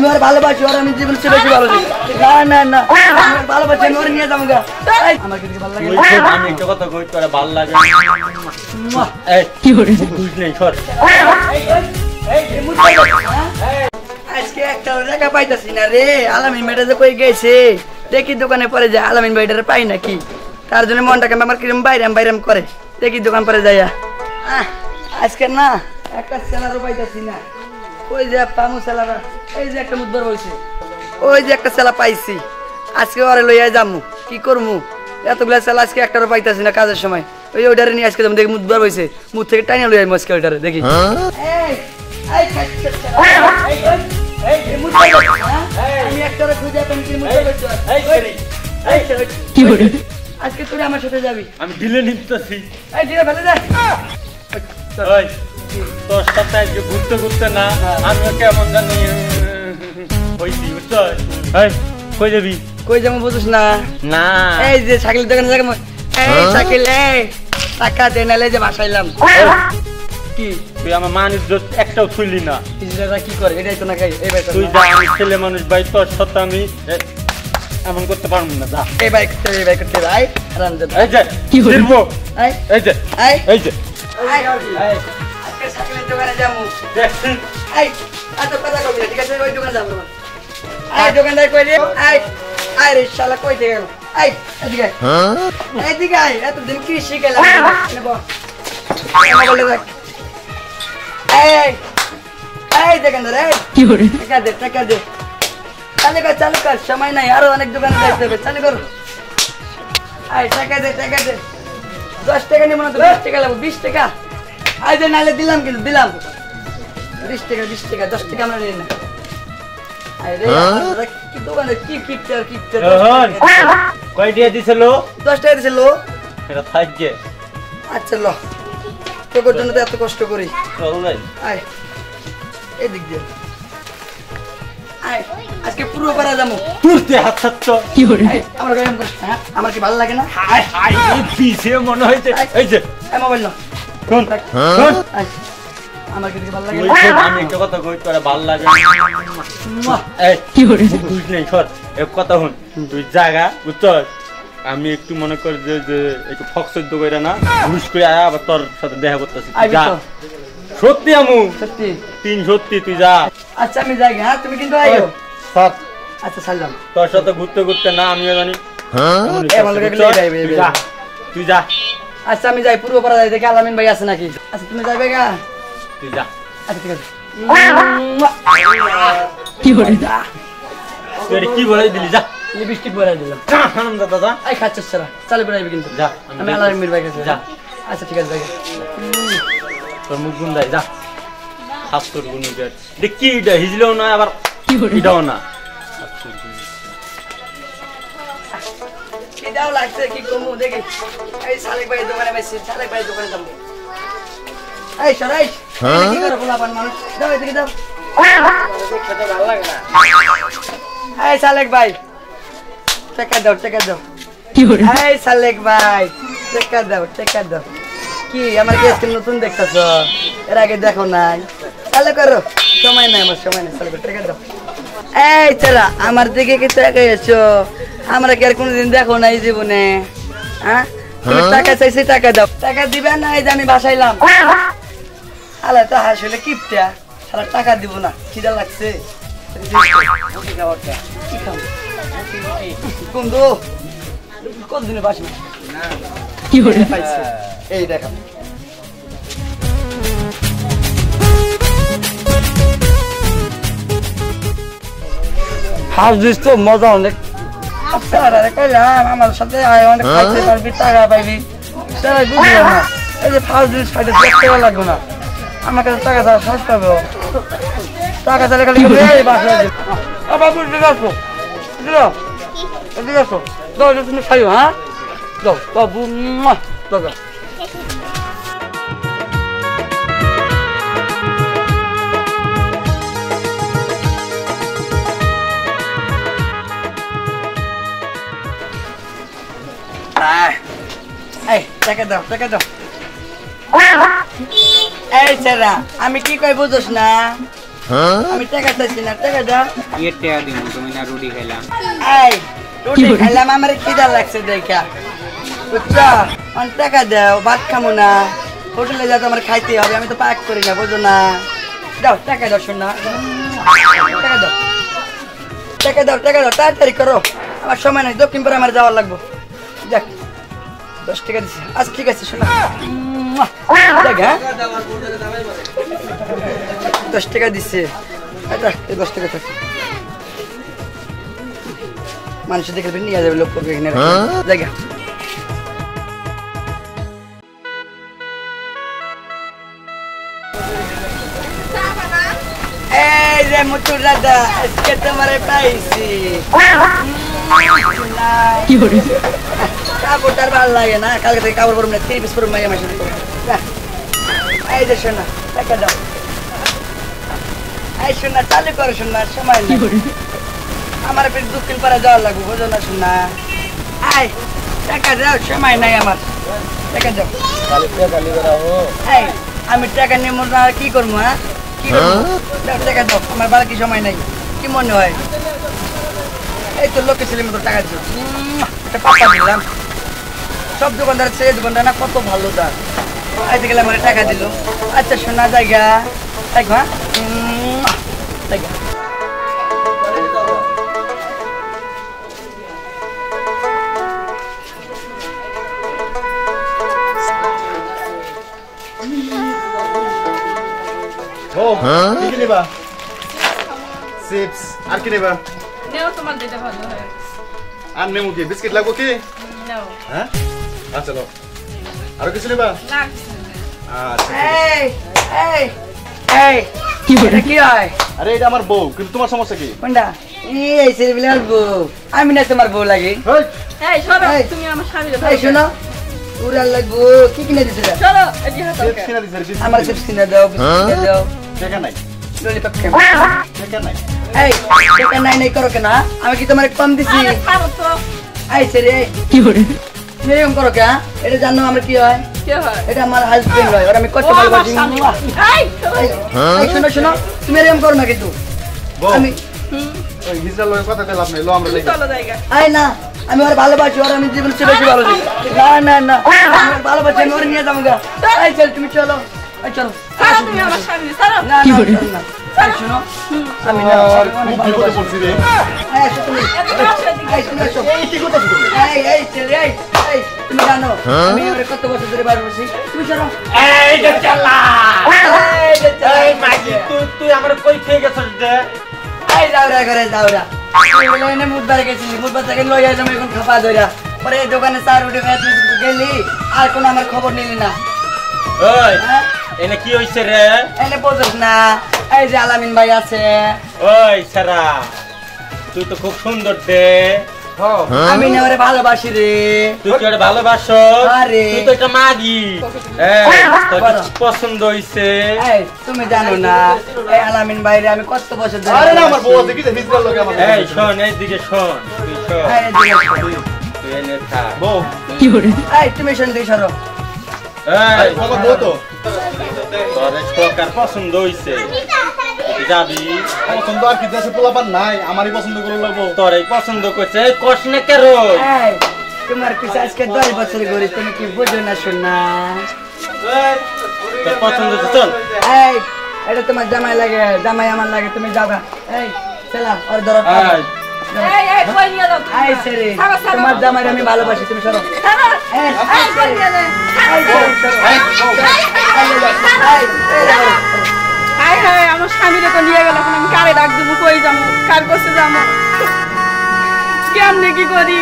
আমি ওর ভালোবাসি, ওর আমি জীবন চেয়ে বেশি ভালোবাসি। না না না, আমি ওর ভালোবাসি, আমি ওর নিয়ে যাবো গা। আমার কিন্তু ভালো লাগে। আমি একটা কথা কই, তোর ভালো লাগে? এই কি করে বুঝ নেই সর। আজকে একটা টাকা পাইতাছি না রে। আলামিন ভাইটা যে কই গেছে, দেখি দোকানে পরে যায় আলামিন ভাইটারে পাই নাকি। তার জন্য মনটাকে আমার কিরম বাইরাম বাইরাম করে। দেখি দোকান পরে যাইয়া আজকে না একটা সেলারও পাইতাছি না। ওই যে পামু সেলারা, এই যে একটা মুদবার বলছে, ওই যে একটা সেলা পাইছি। আজকে ওরে লইয়া যামু, কি করমু? এতগুলা সেলা আজকে একটারও পাইতাছি না কাজের সময়। ওই ওইটারে নিয়ে আজকে যাবো, দেখি মুদবার বলছে, মুদ থেকে টাইনা লইয়া আজকে ওইটারে দেখি। আজকে তোরা আমার সাথে যাবি। আমি দিলে নিতেছি। এই দিলে ফেলে যা। তোর সাথে আজকে ঘুরতে ঘুরতে না আমি কেমন জানি হইছি, বুঝছো? কই যাবি? কই যাবো বুঝিস না? না এই যে সাইকেল দোকানে যাবো। এই সাইকেল, এই টাকা দে নালে যে বাসাইলাম। কি তুই আমার মানুষ একটাও ছুইলি না। কি করে এটাই তো না খাই। এই ভাই তুই যা, আমি ছেলে মানুষ ভাই, তোর সাথে আমি এমন করতে পারবো না। যা এই ভাই করতে, এই ভাই করতে ভাই রামজান। এই যে কি করবো? এই যে এই যে আজকে সাইকেলের দোকানে যাবো। দেখছিস? এই এত কথা কবি না, ঠিক আছে? ওই দোকানে যাবো। এই দোকানদার কই রে? এই আয় রে শালা কই থেকে গেল? এই এদিকে এদিকে আয়। এতদিন কি শিখাইলাম? বলে দেখ। এই এই দোকানদার, এই কি করে টাকা দে, টাকা দে। চালু কর, সময় নাই, আরো অনেক দোকানে যাইতে হবে। চালু কর। এই টাকা দে, টাকা দে। 10 টাকা নিব না তো, 20 টাকা লাগবে। 20 টাকা আই যে নালে দিলাম, কিন্তু দিলাম 20 টাকা, 20 টাকা, 10 টাকা আমরা নিই না। কি দোকানে কি কিপটার কিপটার। কয় টাকা দিছিল? 10 টাকা দিছিল। এটা থাকবে। আচ্ছা ল, তোর জন্য তো এত কষ্ট করি। চল ভাই, আয় এদিক দিয়ে আয়। আজকে পুরো পারা যাবো। তুরতে হাত ছাড়ছ কি করে? আমার গায়ে করিস না, আমার কি ভালো লাগে না? হাই হাই, এই পিছে মনে হইছে। এই যে এই মোবাইল না, কোন কোন? আমার কি ভালো লাগে না? আমি একটা কথা কই, তোর ভালো লাগে? এই কি করে বুঝ নেই সর। এক কথা শুন, তুই জায়গা বুঝছস? আমি একটু মনে কর যে একটু ফকসদ্দ কইরা না ঘুষ করে আয়া আবার তোর সাথে দেখা করতেছি। যা, সত্যি আমু, সত্যি তিন সত্যি, তুই যা। আচ্ছা আমি যাই। হ্যাঁ তুমি কিন্তু আইও। সব আচ্ছা ছাড়লাম। তোর সাথে ঘুরতে ঘুরতে না আমিও জানি। তুই যা। আচ্ছা আমি যাই, পূর্ব পাড়া যাই, দেখি আলামিন ভাই আছে নাকি। আচ্ছা তুমি যাইবে গা? তুই যা। আচ্ছা ঠিক আছে। কি করে যা? তুই কি বলাই দিলি? যা, লিপস্টিক বলাই দিলাম। হারাম দাদা যা। এই খাচ্ছিস সারা, চালু করে আইবি কিন্তু। যা, আমি আলামিন ভাই কাছে যা। আচ্ছা ঠিক আছে ভাই। তোর মুখ গুন্দাই যা। হাত তোর গুন দেখ কি এটা হিজলেও না, আবার এটাও না। কি দাও লাগছে, কি কমু দেখি। এই সালেক ভাই দোকানে বসে, সালেক ভাই দোকানে যাবো। এই সরাই কি করে বলাবান মানুষ? দাও এদিকে দাও। দেখতে ভালো লাগে না। এই সালেক ভাই টাকা দাও, টাকা দাও। কি করে? এই সালেক ভাই টাকা দাও, টাকা দাও। কি আমার কি আজকে নতুন দেখতেছ? এর আগে দেখো নাই। চালু করো, সময় নাই আমার, সময় নাই। চালু করো, টাকা দাও। এই চালা আমার দিকে কি টাকা এসো? আমরা কি আর কোনোদিন দেখো নাই জীবনে? হ্যাঁ তুমি টাকা চাইছি, টাকা দাও। টাকা দিবে না? এই যে আমি বাসাইলাম। আলা তো আসলে কিপটা, সারা টাকা দিব না। খিদা লাগছে। বন্ধু কতদিনে বাসি কি করে পাইছে? এই দেখো হাউস দিস তো মজা অনেক। আমার সাথে অনেক খাইতে পারবি, টাকা পাইবি। বুঝলো না, এই যে ফার্স্ট জিনিস খাইতে টাকা লাগবে না। আমার কাছে টাকা ছাড়া শ্বাস পাবে। টাকা ছাড়া খালি বাবু এদিকে আসো, এদিকে আসো। দাও তুমি খাইও। হ্যাঁ দাও বাবু, দাদা। এই টাকা দাও, টাকা দাও। এই ছেড়া আমি কি কই বুঝোস না? আমি টাকা চাইছি না, টাকা দাও। টাকা দিব, তুমি না রুটি খাইলাম। এই রুটি খাইলাম, আমার খিদা লাগছে দেখা, বুঝছো? টাকা দাও, ভাত খামো না, হোটেলে যা তো আমার খাইতে হবে, আমি তো পাক করি না, বুঝো না? দাও টাকা দাও, শোন না, টাকা দাও, টাকা দাও, টাকা দাও, তাড়াতাড়ি করো, আমার সময় নাই, দক্ষিণ পাড়া আমার যাওয়ার লাগবো। যাক 10 টাকা দিচ্ছি, আজ ঠিক আছে, শোনা দেখ, হ্যাঁ 10 টাকা দিচ্ছে, 10 টাকা থাক, মানুষ দেখে নিয়ে যাবে, লোক করবে এখানে জায়গা। এই রে মুটুর দাদা, আজকে তোমারে পাইছি। কাপড়টার ভালো লাগে না, কালকে থেকে কাপড় পরব না, 3 পিস পরব, মাইয়া মাসে এই যে শোনা, টাকা দাও। এই শোনা, চালু করো শোনা, সময় নেই, আমার ফের দক্ষিণ পাড়া যাওয়ার লাগবে, বুঝো না শোনা? এই টাকা দাও, সময় নাই আমার, টাকা দাও। এই আমি টাকা নেব না, কি করবো? হ্যাঁ কি করবো? দাও টাকা দাও, আমার বাড়ি কি সময় নাই, কি মনে হয়? এই তো লোকের ছেলের মতো টাকা দিল, একটা পাপা দিলাম। সব দোকানদার ছেলে দোকানদার না কত ভালো তার, আজকে গেলে আমার টাকা দিল। আচ্ছা শোনা জায়গা, দেখো হ্যাঁ জায়গা। কি কি নেবা? চিপস আর কি নেবা? নেও, তোমার যেটা ভালো হয়। আর নেমু কি? বিস্কিট লাগবো কি? নাও। হ্যাঁ আচ্ছা লো, আরো কিছু নেবা? লাগছে না। আচ্ছা এই এই এই এটা কি হয়? আরে এটা আমার বউ, কিন্তু তোমার সমস্যা কি? কোনটা? এই ছেলেবিলার বউ, আমি না তোমার বউ লাগে? হেই, এই সরো, এই। তুমি আমার স্বামীর এই শোনো, উড়াল লাগবো, কি কিনে দিছিল? সরো, এটি হাত চিপস কিনে দিছে, বিস্কিট আমার চিপস কিনে দাও, বিস্কুট কিনে দাও, টাকা নাই, ললিপপ খাবো। টাকা নাই। এই টাকা নাই নাই করো কেন? আমি কি তোমার কম দিছি? আরে ছাড়ো তো। এই ছেলে কি করে এরকম করো কে? এটা জানো আমার কি হয়? কি হয়? এটা আমার হাজবেন্ড হয়, আর আমি কত ও আমার ভালোবাসি। স্বামী। এই, সরো। এই শোনো শোনো, তুমি এরকম করো না কিন্তু। বউ, আমি ওই হিজড়ার লগে কথা বললাম না, লো আমরা যাই। চলো জায়গা। আই না, আমি ওর ভালোবাসি, ওর আমি জীবন চেয়ে বেশি ভালোবাসি। না না না, আমি ওর ভালোবাসি, আমি ওর নিয়ে যাবো গা। এই চল তুমি চলো, এই চলো। ছাড়ো তুমি আমার স্বামী, ছাড়ো। না না চলো না। এই শোনো, আমি না, আর আমি অনেক খুব বিপদে ভালোবাসি। পড়ছি রে। এই এসো তুমি। এদিকে আসো, এদিকে এই শোনো, এসো। এই কি করতেছ তুমি? এই ছেলে, এই তুমি জানো আমি ওরে কত বছর ধরে ভালোবাসি? তুমি চলো। এই যে চালা, এই যে চলো। এই মাগি, তুই আমার কই খেয়ে গেছিস যে? এই যাওরা করে যাওরা, এনে মুদবার গেছিলি, মুদবার থেকে লই আসলাম এখন খাপা ধইরা, পরে এই দোকানে চার উঠে গেলি, আর কোনো আমার খবর নিলি না। ওই হ্যাঁ? এনে কি হইছে রে? এনে বোঝস না, এই যে আলামিন ভাই আছে। ওই সারা, তুই তো খুব সুন্দর দে। আমি না ওরে ভালোবাসি রে। তুই কি ওরে ভালোবাসো? আরে। তুই তো একটা মাগি। তোর কি পছন্দ হইছে? এই তুমি জানো না, এই আলামিন ভাই রে আমি কত বছর ধরে আরে না, আমার বউ ভালোবাসি। আছে, কি যে হিজড়ার লগে আমার। এই শোন, এইদিকে শোন, তুই শোন, এই এদিকে আসো। তুই এনে থাক। বউ, এই তুমি শোন দিকে সরো। এই, আমার বউ তো তোর ঠোকার পছন্দ হইছে, তুই যাবি? পছন্দ আর কি দেশে পোলাপান নাই, আমারই পছন্দ করে লাগবো। তোর এই পছন্দ করছে, এই কষনে কেন? এই তোমার পিছে আজকে 10 বছর ঘুরি, তুমি কি বুঝো না শোনা? তোর পছন্দ হচ্ছে, চল। এই এটা তোমার জামাই লাগে, জামাই আমার লাগে, তুমি যাবা। এই চলা, ওর ধরো। এই, এই, এই, কই নিয়ে যাও তুমি? এই ছেড়ে, ছাড়ো, ছাড়ো। তোমার জামাইরে আমি ভালোবাসি, তুমি সরো। ছাড়ো। এই, এই, কই নিয়ে যাও? এই, সরো, সরো। এই, এই, এই, হায় হায়, আমার স্বামীরে তো নিয়ে গেল, এখন আমি কারে ডাক দিব, কই যাবো, কার কাছে যাবো, কেমনে কি করি?